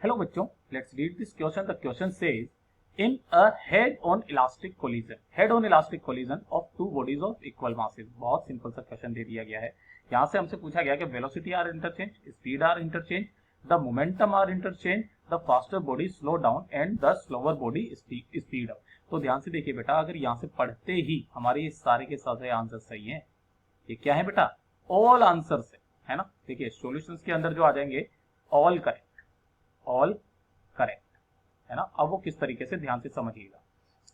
Hello बच्चों, let's read this question. The question says, in a head-on elastic collision of two bodies of equal masses. बहुत simple सा question दे दिया गया है। यहाँ से हमसे पूछा गया कि velocity are interchange, speed are interchange, the momentum are interchange, the faster body slow down and the slower body speed up. तो ध्यान से देखिए बेटा, अगर यहाँ से पढ़ते ही हमारे ये सारे के सारे आंसर सही हैं। ये क्या है बेटा? ऑल आंसर्स है ना। देखिए सॉल्यूशंस के अंदर जो आ जाएंगे ऑल करेक्ट है ना। अब वो किस तरीके से, ध्यान से समझिएगा,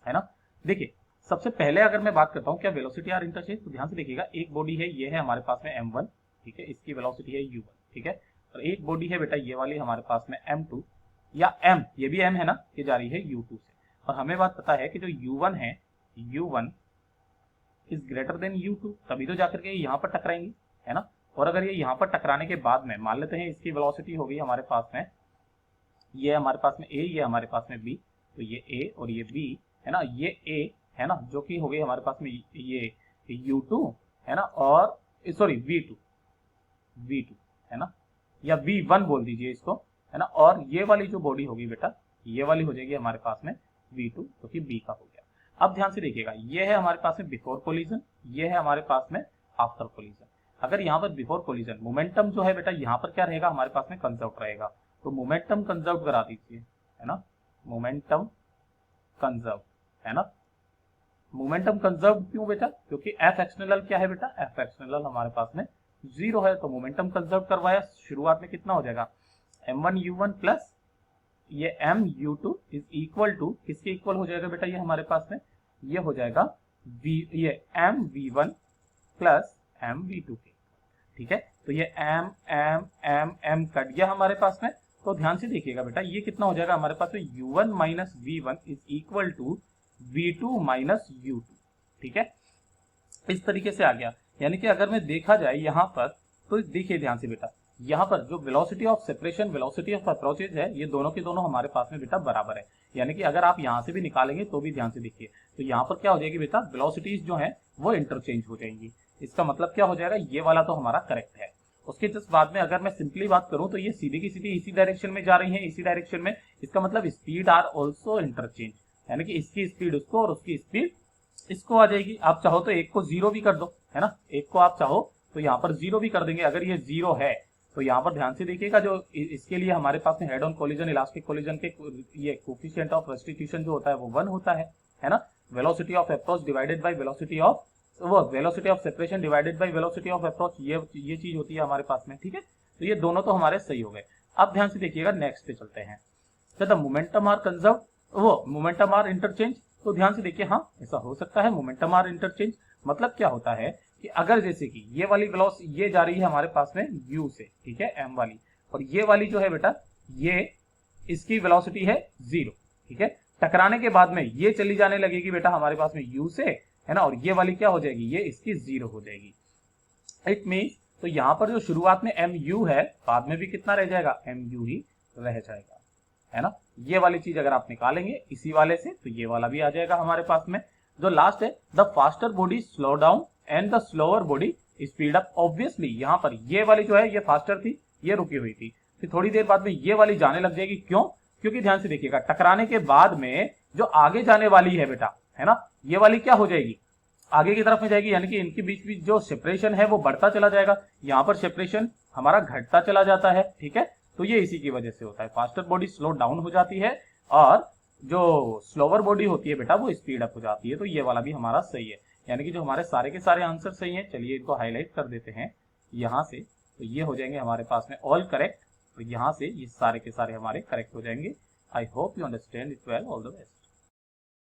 है ना। देखिए सबसे पहले अगर मैं बात करता हूं क्या वेलोसिटी आर इंटरचेंज, तो ध्यान से देखिएगा, एक बॉडी है, ये है हमारे पास में m1, ठीक है, इसकी वेलोसिटी है u1, ठीक है। और एक बॉडी है बेटा ये वाली हमारे पास में m2 या m, ये भी m है ना, ये जा रही है u2 से। और हमें बात पता है कि जो u1 है, u1 is greater than u2, तभी तो जाकर के यहाँ पर टकराएंगी, है ना। और अगर ये यहाँ पर टकराने के बाद में मान लेते हैं इसकी वेलोसिटी हो गई हमारे पास में, ये हमारे पास में a, ये हमारे पास में b, तो ये a और ये b है ना, ये a है ना, जो कि हो गई हमारे पास में ये u2 है ना, और सॉरी v2 है ना, या v1 बोल दीजिए इसको, है ना। और ये वाली जो बॉडी होगी बेटा, ये वाली हो जाएगी हमारे पास में v2, जो कि b का हो गया। अब ध्यान से देखिएगा, ये है हमारे पास में बिफोर कोलिजन, ये है हमारे पास में आफ्टर कोलिजन। अगर यहाँ पर बिफोर कोलिजन मोमेंटम जो है बेटा, यहाँ पर क्या रहेगा हमारे पास में, कंजर्व रहेगा। तो मोमेंटम कंजर्व करा दीजिए, है ना, मोमेंटम कंजर्व, है ना। मोमेंटम कंजर्व क्यों बेटा? क्योंकि एफ एक्सटर्नल क्या है बेटा, एफ एक्सटर्नल हमारे पास में 0 है, तो मोमेंटम कंजर्व करवाया। शुरुआत में कितना हो जाएगा, m1u1 प्लस ये mu2 इज इक्वल टू, किसके इक्वल हो जाएगा बेटा, ये हमारे पास में ये हो जाएगा ये mv1 प्लस mv2 के, ठीक है। तो ये m कट गया हमारे पास में। तो ध्यान से देखिएगा बेटा, ये कितना हो जाएगा हमारे पास में, u1 minus v1 is equal to v2 minus u2, ठीक है। इस तरीके से आ गया। यानी कि अगर मैं देखा जाए यहाँ पर, तो देखिए ध्यान से बेटा, यहाँ पर जो velocity of separation, velocity of approaches है, ये दोनों के दोनों हमारे पास में बेटा बराबर है। यानी कि अगर आप यहाँ से भी निकालेंगे तो भी ध्यान से देखिए, तो यहाँ पर क्या हो जाएगी बेटा, वेलोसिटीज जो है वो इंटरचेंज हो जाएंगी। इसका मतलब क्या हो जाएगा, ये वाला तो हमारा करेक्ट है। उसके जस्ट बाद में अगर मैं सिंपली बात करूं तो ये सीधी की सीधी इसी डायरेक्शन में जा रही है, इसी डायरेक्शन में। इसका मतलब स्पीड आर ऑल्सो इंटरचेंज, यानी कि इसकी स्पीड उसको और उसकी स्पीड इसको आ जाएगी। आप चाहो तो एक को 0 भी कर दो, है ना, एक को आप चाहो तो यहाँ पर 0 भी कर देंगे। अगर ये 0 है तो यहाँ पर ध्यान से देखिएगा, जो इसके लिए हमारे पास में head on collision, elastic collision के ये कोफिशिएंट ऑफ रेस्टिट्यूशन जो होता है वो 1 होता है ना। Velocity of approach divided by velocity of velocity of separation divided by velocity of approach, ये चीज होती है हमारे पास में, ठीक है। तो ये दोनों तो हमारे सही हो गए। अब ध्यान से देखिएगा, नेक्स्ट पे चलते हैं। द मोमेंटम आर कंजर्व, वो मोमेंटम आर इंटरचेंज। तो ध्यान से देखिए, हाँ ऐसा हो सकता है, मोमेंटम आर इंटरचेंज। मतलब क्या होता है कि अगर जैसे कि ये वाली वेलोसिटी ये जा रही है हमारे पास में u से, ठीक है, m वाली, और ये वाली जो है बेटा, ये इसकी वेलोसिटी है 0, ठीक है। टकराने के बाद में ये चली जाने लगेगी बेटा हमारे पास में u से, है ना, और ये वाली क्या हो जाएगी, ये इसकी 0 हो जाएगी। इट मीन्स, तो यहाँ पर जो शुरुआत में mu है, बाद में भी कितना रह जाएगा, mu ही रह जाएगा, है ना। ये वाली चीज अगर आप निकालेंगे इसी वाले से, तो ये वाला भी आ जाएगा हमारे पास में। जो लास्ट है, the faster body slow down and the slower body speed up. Obviously यहाँ पर ये वाली जो है ये फास्टर थी, ये रुकी हुई थी, फिर थोड़ी देर बाद में ये वाली जाने लग जाएगी। क्यों? क्योंकि ध्यान से देखिएगा, टकराने के बाद में जो आगे जाने वाली है बेटा, है ना, ये वाली क्या हो जाएगी, आगे की तरफ में जाएगी। यानी कि इनके बीच बीच जो सेपरेशन है वो बढ़ता चला जाएगा, यहाँ पर सेपरेशन हमारा घटता चला जाता है, ठीक है। तो ये इसी की वजह से होता है, फास्टर बॉडी स्लो डाउन हो जाती है और जो स्लोअर बॉडी होती है बेटा वो स्पीड अप हो जाती है। तो ये वाला भी हमारा सही है, यानी कि जो हमारे सारे के सारे आंसर सही हैं। चलिए इनको हाईलाइट कर देते हैं यहाँ से, तो ये हो जाएंगे हमारे पास में ऑल करेक्ट। तो यहाँ से ये सारे के सारे हमारे करेक्ट हो जाएंगे। I hope you understand it well. All the best.